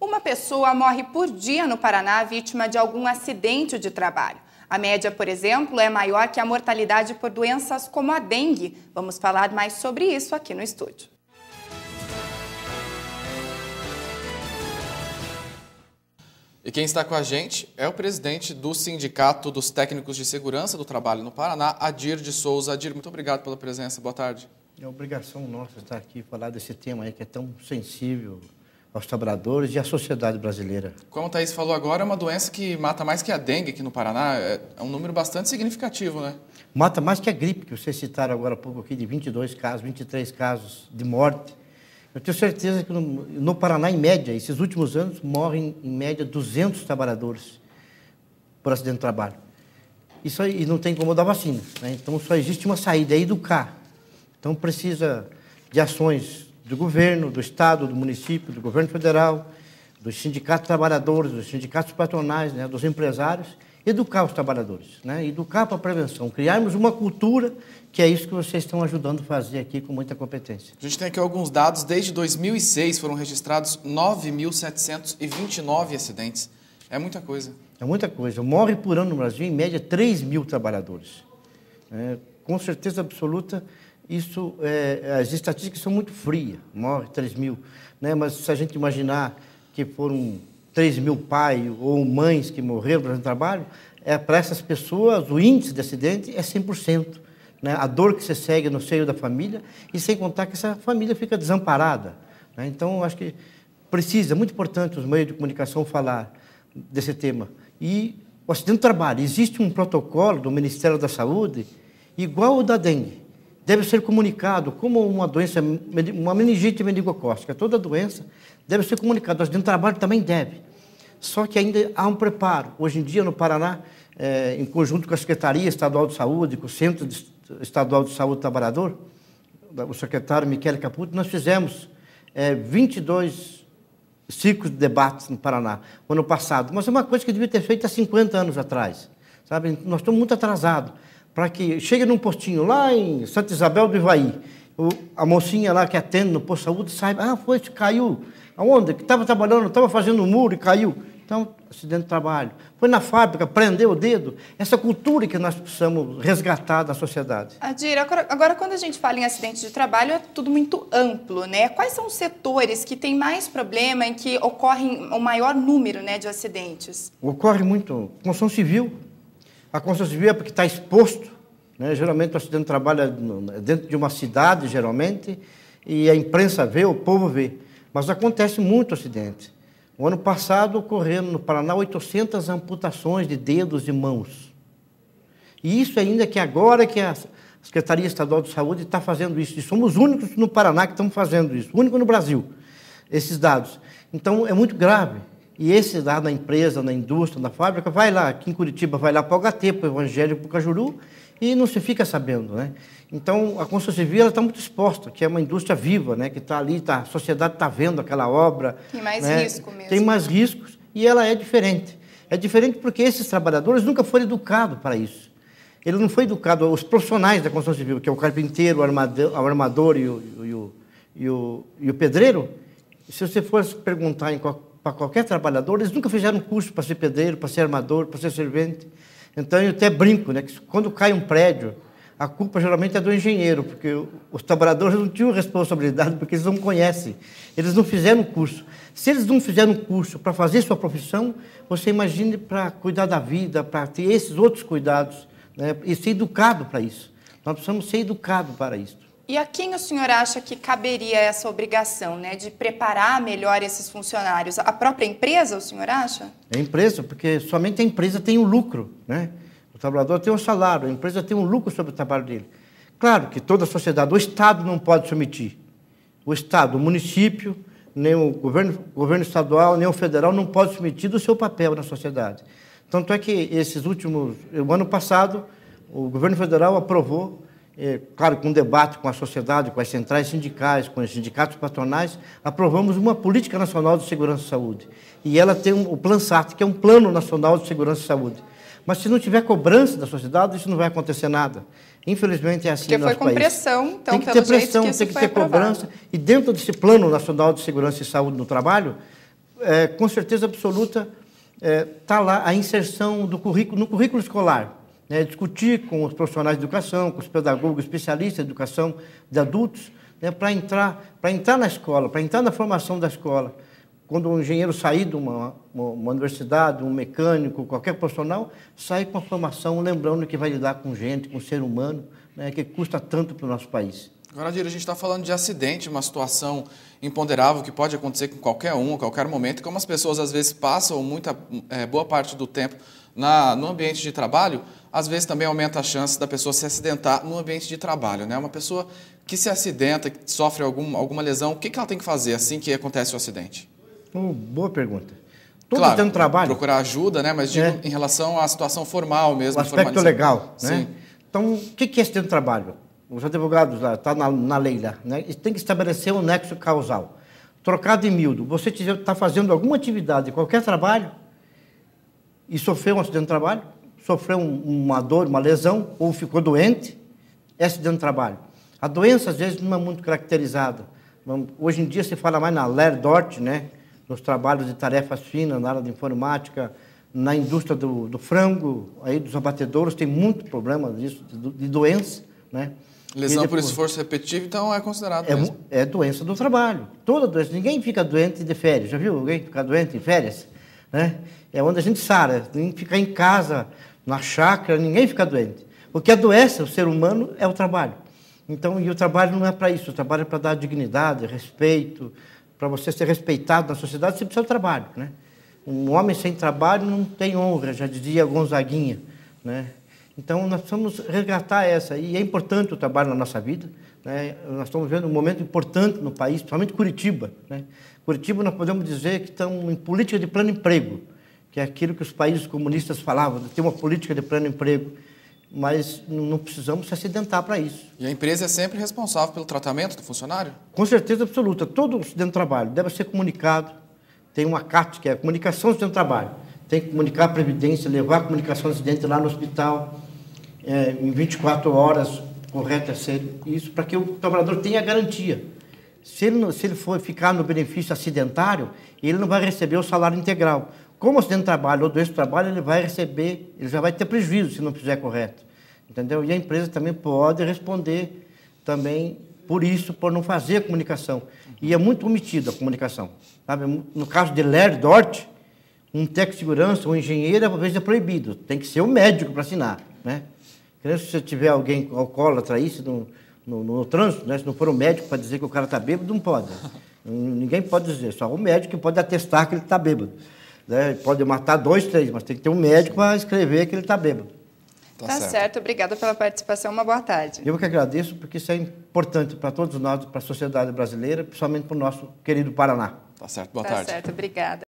Uma pessoa morre por dia no Paraná vítima de algum acidente de trabalho. A média, por exemplo, é maior que a mortalidade por doenças como a dengue. Vamos falar mais sobre isso aqui no estúdio. E quem está com a gente é o presidente do Sindicato dos Técnicos de Segurança do Trabalho no Paraná, Adir de Souza. Adir, muito obrigado pela presença. Boa tarde. É obrigação nossa estar aqui e falar desse tema aí que é tão sensível aos trabalhadores e à sociedade brasileira. Como a Thaís falou agora, é uma doença que mata mais que a dengue aqui no Paraná. É um número bastante significativo, né? Mata mais que a gripe, que vocês citaram agora há pouco aqui, de 22 casos, 23 casos de morte. Eu tenho certeza que no Paraná, em média, esses últimos anos, morrem, em média, 200 trabalhadores por acidente de trabalho. Isso aí não tem como dar vacina, né? Então, só existe uma saída, é educar. Então, precisa de ações do governo, do Estado, do município, do governo federal, dos sindicatos de trabalhadores, dos sindicatos patronais, né, dos empresários, educar os trabalhadores, né? Educar para a prevenção, criarmos uma cultura, que é isso que vocês estão ajudando a fazer aqui com muita competência. A gente tem aqui alguns dados. Desde 2006 foram registrados 9.729 acidentes. É muita coisa. É muita coisa. Morre por ano no Brasil, em média, 3 mil trabalhadores. Com certeza absoluta, isso, as estatísticas são muito frias. Morre 3 mil. Né? Mas se a gente imaginar que foram 3 mil pais ou mães que morreram durante o trabalho, para essas pessoas o índice de acidente é 100%. Né? A dor que se segue no seio da família, e sem contar que essa família fica desamparada. Né? Então, acho que precisa, é muito importante os meios de comunicação falar desse tema. E o acidente do trabalho, existe um protocolo do Ministério da Saúde, igual o da dengue. Deve ser comunicado como uma doença, uma meningite meningocócica. Toda doença deve ser comunicada. O acidente do trabalho também deve. Só que ainda há um preparo. Hoje em dia, no Paraná, em conjunto com a Secretaria Estadual de Saúde, com o Centro Estadual de Saúde do Trabalhador, o secretário Michele Caputo, nós fizemos 22 ciclos de debates no Paraná, no ano passado. Mas é uma coisa que devia ter feito há 50 anos atrás. Sabe? Nós estamos muito atrasados. Para que chegue num postinho lá em Santa Isabel do Ivaí, a mocinha lá que atende no posto de saúde saiba, caiu. Aonde? Que estava trabalhando, estava fazendo um muro e caiu. Então, acidente de trabalho. Foi na fábrica, prendeu o dedo. Essa cultura que nós precisamos resgatar da sociedade. Adir, agora quando a gente fala em acidente de trabalho, é tudo muito amplo, né? Quais são os setores que têm mais problema, em que ocorrem o maior número, né, de acidentes? Ocorre muito. Construção civil. A construção civil é porque está exposto. Né? Geralmente o acidente de trabalho é dentro de uma cidade, geralmente, e a imprensa vê, o povo vê. Mas acontece muito acidente. O ano passado ocorreram no Paraná 800 amputações de dedos e mãos. E isso ainda que agora que a Secretaria Estadual de Saúde está fazendo isso. E somos os únicos no Paraná que estamos fazendo isso. O único no Brasil, esses dados. Então, é muito grave. E esse lá na empresa, na indústria, na fábrica, vai lá, aqui em Curitiba, vai lá para o HT, para o Evangélico, para o Cajuru, e não se fica sabendo, né? Então, a construção civil está muito exposta, que é uma indústria viva, né? Que está ali, a sociedade está vendo aquela obra. Tem mais, né, risco mesmo. Tem mais riscos, e ela é diferente. É diferente porque esses trabalhadores nunca foram educados para isso. Ele não foi educado, os profissionais da construção civil, que é o carpinteiro, o armador e o pedreiro. Se você for perguntar para qualquer trabalhador, eles nunca fizeram curso para ser pedreiro, para ser armador, para ser servente. Então, eu até brinco, né, que quando cai um prédio, a culpa geralmente é do engenheiro, porque os trabalhadores não tinham responsabilidade, porque eles não conhecem, eles não fizeram curso. Se eles não fizeram curso para fazer sua profissão, você imagine para cuidar da vida, para ter esses outros cuidados, né, e ser educado para isso. Nós precisamos ser educados para isso. E a quem o senhor acha que caberia essa obrigação, né, de preparar melhor esses funcionários? A própria empresa, o senhor acha? É a empresa, porque somente a empresa tem o lucro, né? O trabalhador tem um salário, a empresa tem um lucro sobre o trabalho dele. Claro que toda a sociedade, o Estado não pode se omitir. O Estado, o município, nem o governo estadual, nem o federal não pode se omitir do seu papel na sociedade. Tanto é que o ano passado, o governo federal aprovou, claro, com debate com a sociedade, com as centrais sindicais, com os sindicatos patronais, aprovamos uma Política Nacional de Segurança e Saúde. E ela tem o PLANSAT, que é um Plano Nacional de Segurança e Saúde. Mas se não tiver cobrança da sociedade, isso não vai acontecer nada. Infelizmente é assim no nosso país. Porque foi com pressão, então, tem que ter pressão, tem que ter cobrança. E dentro desse Plano Nacional de Segurança e Saúde no Trabalho, com certeza absoluta, está lá a inserção do currículo, no currículo escolar. Né? Discutir com os profissionais de educação, com os pedagogos, especialistas de educação de adultos, né? para entrar na escola, para entrar na formação da escola. Quando um engenheiro sair de uma universidade, um mecânico, qualquer profissional, sair com a formação, lembrando que vai lidar com gente, com ser humano, né? Que custa tanto para o nosso país. Agora, Adir, a gente está falando de acidente, uma situação imponderável que pode acontecer com qualquer um, a qualquer momento. Como as pessoas, às vezes, passam boa parte do tempo no ambiente de trabalho, às vezes também aumenta a chance da pessoa se acidentar no ambiente de trabalho, né? Uma pessoa que se acidenta, que sofre alguma lesão, o que ela tem que fazer assim que acontece o acidente? Boa pergunta. Todos claro, têm trabalho. Procurar ajuda, né? Mas digo em relação à situação formal mesmo. O aspecto legal, né? Sim. Então, o que é acidente de trabalho? Os advogados lá, está na lei lá, né? Tem que estabelecer um nexo causal. Trocado em miúdo, você está fazendo alguma atividade, qualquer trabalho, e sofreu um acidente de trabalho, sofreu uma dor, uma lesão, ou ficou doente, é acidente de trabalho. A doença, às vezes, não é muito caracterizada. Hoje em dia se fala mais na LER-DORT, né? Nos trabalhos de tarefas finas, na área de informática, na indústria do frango, aí dos abatedouros, tem muito problema disso, de doença, né? Lesão por esforço repetitivo, então é considerado mesmo. É doença do trabalho. Toda doença. Ninguém fica doente de férias. Já viu alguém ficar doente em férias? Né? É onde a gente sara. Ninguém fica em casa, na chácara, ninguém fica doente. O que adoece o ser humano é o trabalho. Então, e o trabalho não é para isso. O trabalho é para dar dignidade, respeito. Para você ser respeitado na sociedade, você precisa de trabalho, né? Um homem sem trabalho não tem honra, já dizia Gonzaguinha, né? Então, nós precisamos resgatar essa. E é importante o trabalho na nossa vida, né? Nós estamos vendo um momento importante no país, principalmente Curitiba, né? Curitiba, nós podemos dizer que estão em política de plano emprego, que é aquilo que os países comunistas falavam, de ter uma política de plano emprego. Mas não precisamos se acidentar para isso. E a empresa é sempre responsável pelo tratamento do funcionário? Com certeza absoluta. Todo acidente de trabalho deve ser comunicado. Tem uma CAT, que é a comunicação do acidente de trabalho. Tem que comunicar a Previdência, levar a comunicação do acidente lá no hospital, em 24 horas, correto a ser isso, para que o trabalhador tenha garantia. Se ele for ficar no benefício acidentário, ele não vai receber o salário integral. Como acidente de trabalho ou doença de trabalho, ele já vai ter prejuízo se não fizer correto. Entendeu? E a empresa também pode responder também por isso, por não fazer a comunicação. E é muito omitida a comunicação. Sabe? No caso de LER-DORT, um técnico de segurança, um engenheiro, às vezes é proibido. Tem que ser o médico para assinar, né? Se você tiver alguém alcoólatra aí, no trânsito, né? Se não for um médico para dizer que o cara está bêbado, não pode. Ninguém pode dizer, só o médico que pode atestar que ele está bêbado. Né? Pode matar 2, 3, mas tem que ter um médico para escrever que ele está bêbado. Tá certo. Obrigada pela participação. Uma boa tarde. Eu que agradeço, porque isso é importante para todos nós, para a sociedade brasileira, principalmente para o nosso querido Paraná. Tá certo. Boa tarde. Tá certo. Obrigada.